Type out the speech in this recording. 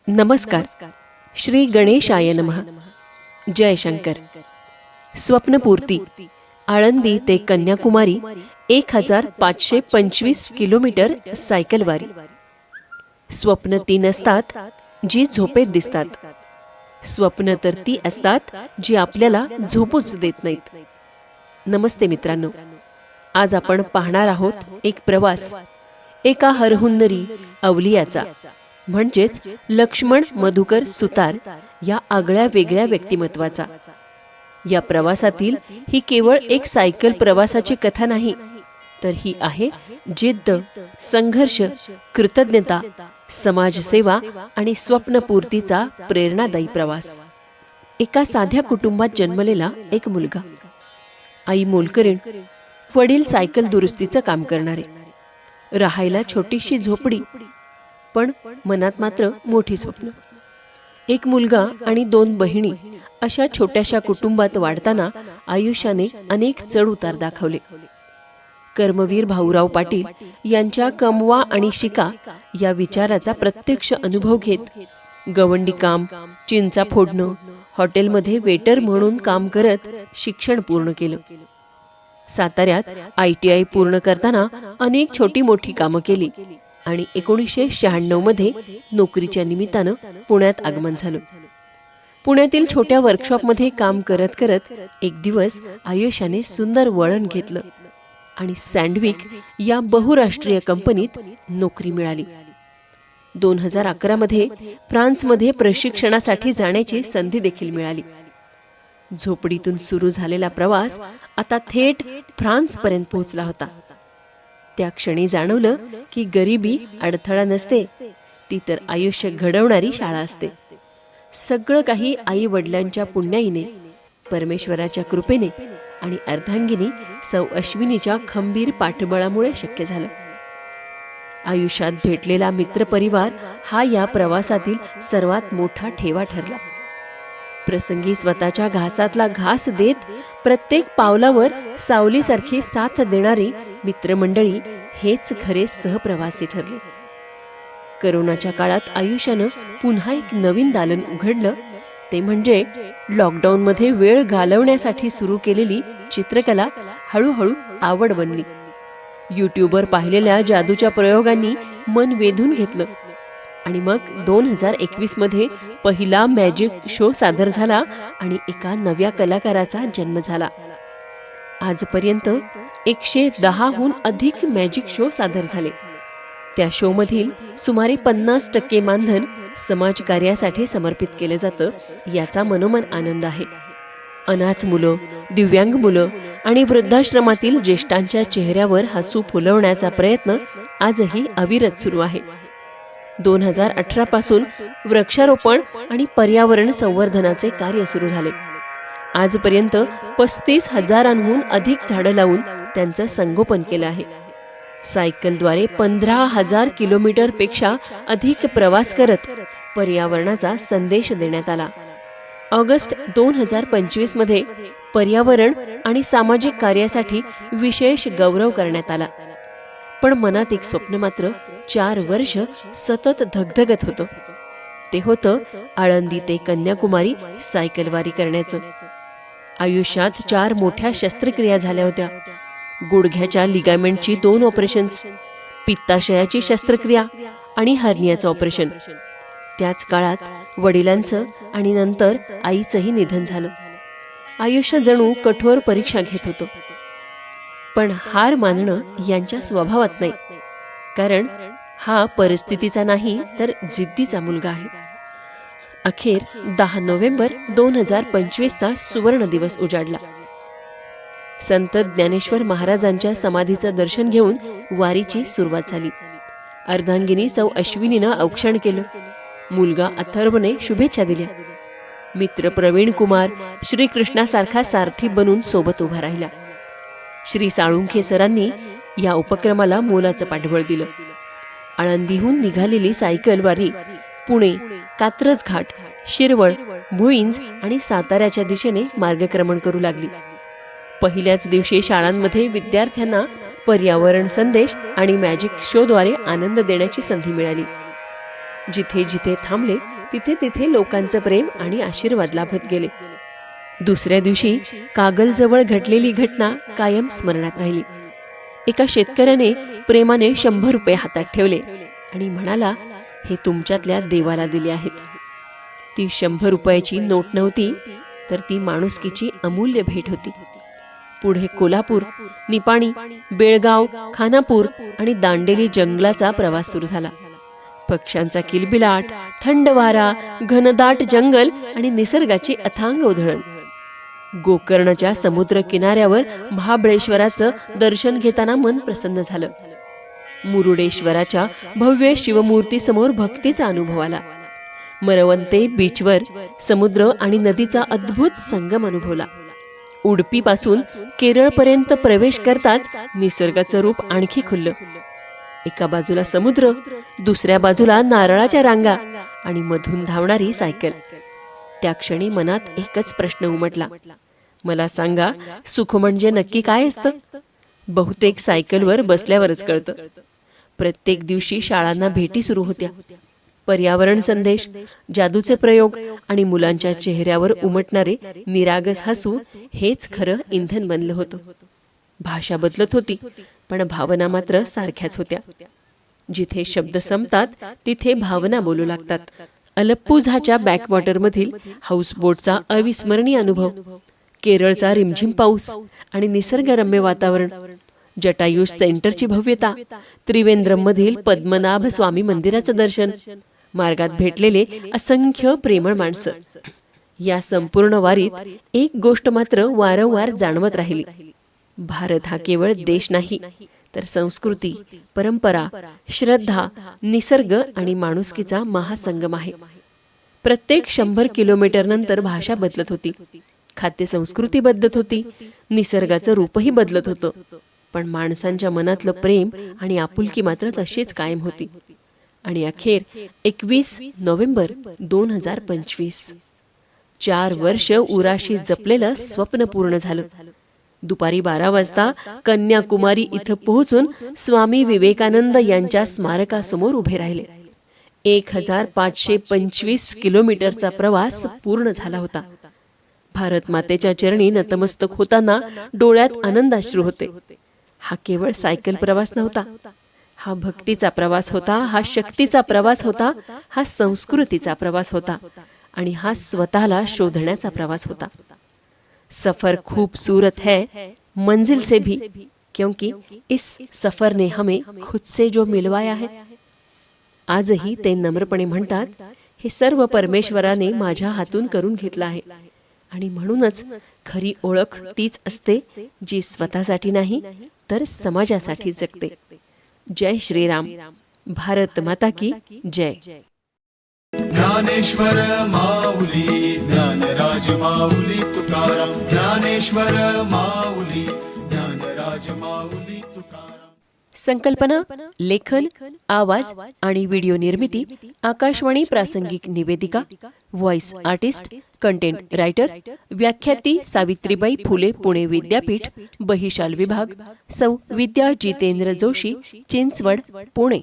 नमस्कार. श्री गणेशाय नमः. जय शंकर. स्वप्नपूर्ती. आळंदी ते कन्याकुमारी 1525 किलोमीटर सायकलवारी. स्वप्न ती नसतात जी झोपेत दिसतात. स्वप्न तर ती असतात जी आपल्याला झोपूच देत नाहीत. नमस्ते मित्रांनो. आज आपण पाहणार आहोत एक प्रवास एका हरहुन्नरी अवलियाचा, म्हणजेच लक्ष्मण मधुकर सुतार या आगळ्या वेगळ्या व्यक्तिमत्वाचा. या प्रवासातील ही केवळ एक सायकल प्रवासाची कथा नाही, तर ही आहे जिद्द, संघर्ष, कृतज्ञता, समाजसेवा आणि स्वप्नपूर्तीचा प्रेरणादायी प्रवास. एका साध्या कुटुंबात जन्मलेला एक मुलगा. आई मोलकरीण, वडील सायकल दुरुस्तीचं काम करणारे. राहायला छोटीशी झोपडी, पण मनात मात्र मोठी स्वप्न. एक मुलगा आणि 2 बहिणी अशा छोट्याशा कुटुंबात वाढताना आयुष्याने अनेक चढ उतार दाखवले. कर्मवीर भाऊराव पाटील यांच्या कमवा आणि शिका या विचाराचा प्रत्यक्ष अनुभव घेत गवंडी काम, चिंचा फोडणं, हॉटेलमध्ये वेटर म्हणून काम करत शिक्षण पूर्ण केलं. साताऱ्यात ITI पूर्ण करताना अनेक छोटी मोठी कामं केली आणि 1996 मध्ये नोकरीच्या निमित्तानं पुण्यात आगमन झालं. पुण्यातील छोट्या वर्कशॉपमध्ये काम करत करत एक दिवस आयुष्याने सुंदर वळण घेतलं आणि सँडविक या बहुराष्ट्रीय कंपनीत नोकरी मिळाली. 2011 मध्ये फ्रान्समध्ये प्रशिक्षणासाठी जाण्याची संधी देखील मिळाली. झोपडीतून सुरू झालेला प्रवास आता थेट फ्रान्सपर्यंत पोहोचला होता. त्या क्षणी जाणवलं की गरिबी अडथळा नसते, ती तर आयुष्य घडवणारी शाळा असते. सगळं काही आई वडिलांच्या पुण्याईने, परमेश्वराच्या कृपेने आणि अर्धांगिनी सौ अश्विनीच्या खंबीर पाठबळामुळे शक्य झालं. आयुष्यात भेटलेला मित्रपरिवार हा या प्रवासातील सर्वात मोठा ठेवा ठरला. प्रसंगी स्वतःच्या घासातला घास देत प्रत्येक पावलावर सावलीसारखी साथ देणारी मित्रमंडळी हेच खरे सहप्रवासी ठरले. करोनाच्या काळात आयुष्यानं पुन्हा एक नवीन दालन उघडलं, ते म्हणजे लॉकडाऊनमध्ये वेळ घालवण्यासाठी सुरू केलेली चित्रकला हळूहळू आवड बनली. यूट्यूबवर पाहिलेल्या जादूच्या प्रयोगांनी मन वेधून घेतलं आणि मग 2021 मध्ये पहिला मॅजिक शो सादर झाला आणि एका नव्या कलाकाराचा जन्म झाला. आजपर्यंत 110हून अधिक मॅजिक शो सादर झाले. त्या शो मधील सुमारे 50% मानधन समाजकार्यासाठी समर्पित केलं जातं, याचा मनोमन आनंद आहे. अनाथ मुलं, दिव्यांग मुलं आणि वृद्धाश्रमातील ज्येष्ठांच्या चेहऱ्यावर हसू फुलवण्याचा प्रयत्न आजही अविरत सुरू आहे. 2018 पासून वृक्षारोपण आणि पर्यावरण संवर्धनाचे कार्य सुरू झाले. आजपर्यंत 35,000हून अधिक झाडं लावून त्यांचं संगोपन केलं आहे. सायकलद्वारे 15,000 किलोमीटर पेक्षा अधिक प्रवास करत पर्यावरणाचा संदेश देण्यात आला. ऑगस्ट 2025 मध्ये पर्यावरण आणि सामाजिक कार्यासाठी विशेष गौरव करण्यात आला. पण मनात एक स्वप्न मात्र 4 वर्ष सतत धगधगत होतं. ते होतं आळंदी ते कन्याकुमारी सायकलवारी करण्याचं. आयुष्यात 4 मोठ्या शस्त्रक्रिया झाल्या होत्या. गुडघ्याच्या लिगामेंटची 2 ऑपरेशन्स, पित्ताशयाची शस्त्रक्रिया आणि हर्नियाचं ऑपरेशन. त्याच काळात वडिलांचं आणि नंतर आईचंही निधन झालं. आयुष्य जणू कठोर परीक्षा घेत होतं. पण हार मानणं यांच्या स्वभावात नाही, कारण हा परिस्थितीचा नाही तर जिद्दीचा मुलगा आहे. अखेर 10 नोव्हेंबर 2025चा सुवर्ण दिवस उजाडला. संत ज्ञानेश्वर महाराजांच्या समाधीचं दर्शन घेऊन वारीची सुरुवात झाली. अर्धांगिनी सौ अश्विनीनं औक्षण केलं. मुलगा अथर्वने शुभेच्छा दिल्या. मित्र प्रवीण कुमार श्रीकृष्णासारखा सारथी बनून सोबत उभा राहिला. श्री साळुंखे सरांनी या उपक्रमाला मोलाचं पाठबळ दिलं. आळंदीहून निघालेली सायकल वारी पुणे, कात्रज घाट, शिरवळ, भुईंज आणि साताऱ्याच्या दिशेने मार्गक्रमण करू लागली. पहिल्याच दिवशी शाळांमध्ये विद्यार्थ्यांना पर्यावरण संदेश आणि मॅजिक शोद्वारे आनंद देण्याची संधी मिळाली. जिथे जिथे थांबले तिथे तिथे लोकांचं प्रेम आणि आशीर्वाद लाभत गेले. दुसऱ्या दिवशी कागलजवळ घडलेली घटना कायम स्मरणात राहिली. एका शेतकऱ्याने प्रेमाने 100 रुपये हातात ठेवले आणि म्हणाला, हे तुमच्यातल्या देवाला दिले आहेत. ती 100 रुपयाची नोट नव्हती, तर ती माणुसकीची अमूल्य भेट होती. पुढे कोल्हापूर, निपाणी, बेळगाव, खानापूर आणि दांडेली जंगलाचा प्रवास सुरू झाला. पक्ष्यांचा किलबिलाट, थंड वारा, घनदाट जंगल आणि निसर्गाची अथांग उधळण. गोकर्णच्या समुद्र किनाऱ्यावर महाबळेश्वराचं दर्शन घेताना मन प्रसन्न झालं. मुरुडेश्वराच्या भव्य शिवमूर्ती समोर भक्तीचा अनुभव आला. मरवंते बीचवर समुद्र आणि नदीचा अद्भुत संगम अनुभवला. उडपीपासून केरळपर्यंत प्रवेश करताच निसर्गाचं रूप आणखी खुललं. एका बाजूला समुद्र, दुसऱ्या बाजूला नारळाच्या रांगा आणि मधून धावणारी सायकल. त्या क्षणी मनात एकच प्रश्न उमटला, मला सांगा, सुख म्हणजे नक्की काय असतं? बहुतेक सायकलवर बसल्यावरच कळतं. प्रत्येक दिवशी शाळांना भेटी सुरू होत्या. पर्यावरण संदेश, जादूचे प्रयोग आणि मुलांच्या चेहऱ्यावर उमटणारे निरागस हसू हेच खरं इंधन बनलं होतं. भाषा बदलत होती, पण भावना मात्र सारख्याच होत्या. जिथे शब्द संपतात तिथे भावना बोलू लागतात. अलप्पुझाच्या बॅकवॉटरमधील हाऊसबोटचा अविस्मरणीय अनुभव, केरळचा रिमझिम पाऊस आणि निसर्गरम्य वातावरण, जटायू सेंटरची भव्यता, त्रिवेंद्रममधील पद्मनाभ स्वामी मंदिराचं दर्शन, मार्गात भेटलेले असंख्य प्रेमळ माणसं. या संपूर्ण वारीत एक गोष्ट मात्र वारंवार जाणवत राहिली. भारत हा केवळ देश नाही, तर संस्कृती, परंपरा, श्रद्धा, निसर्ग आणि माणुसकीचा महासंगम आहे. प्रत्येक 100 किलोमीटर नंतर भाषा बदलत होती, खाद्य संस्कृती बदलत होती, निसर्गाचं रूपही बदलत होतं, पण माणसांच्या मनातलं प्रेम आणि आपुलकी मात्र तशीच कायम होती. आणि अखेर 21 नोव्हेंबर 2025, 4 वर्ष उराशी जपलेलं स्वप्न पूर्ण झालं. दुपारी 12 वाजता कन्याकुमारी इथं पोहोचून स्वामी विवेकानंद यांच्या स्मारकासमोर उभे राहिले. 1525 किलोमीटरचा प्रवास पूर्ण झाला होता. भारत मातेच्या चरणी नतमस्तक होताना डोळ्यात आनंदाश्रू होते. हा केवळ सायकल प्रवास नव्हता, हा भक्तीचा प्रवास होता, हा शक्तीचा प्रवास होता, हा संस्कृतीचा प्रवास होता आणि हा स्वतःला शोधण्याचा प्रवास होता. सफर खूबसूरत है मंजिल से भी, क्योंकि इस सफर ने हमें खुद से जो मिलवाया है. आजही ते नम्रपणे म्हणतात, हे सर्व परमेश्वराने माझ्या हातून करून घेतलं आहे. आणि म्हणूनच खरी ओळख तीच असते जी स्वतःसाठी नाही तर समाजासाठी जगते. जय श्रीराम. भारत माता की जय. ज्ञानेश्वर माऊली, ज्ञानराज माऊली तुकाराम. ज्ञानेश्वर माऊली, ज्ञानराज माऊली तुकाराम. संकल्पना, लेखन, आवाज आणि व्हिडिओ निर्मिती आकाशवाणी प्रासंगिक निवेदिका, व्हॉइस आर्टिस्ट, कंटेंट रायटर, व्याख्याती सावित्रीबाई फुले पुणे विद्यापीठ, बहिशाल विभाग, सौ विद्या जितेंद्र जोशी, चिंचवड, पुणे.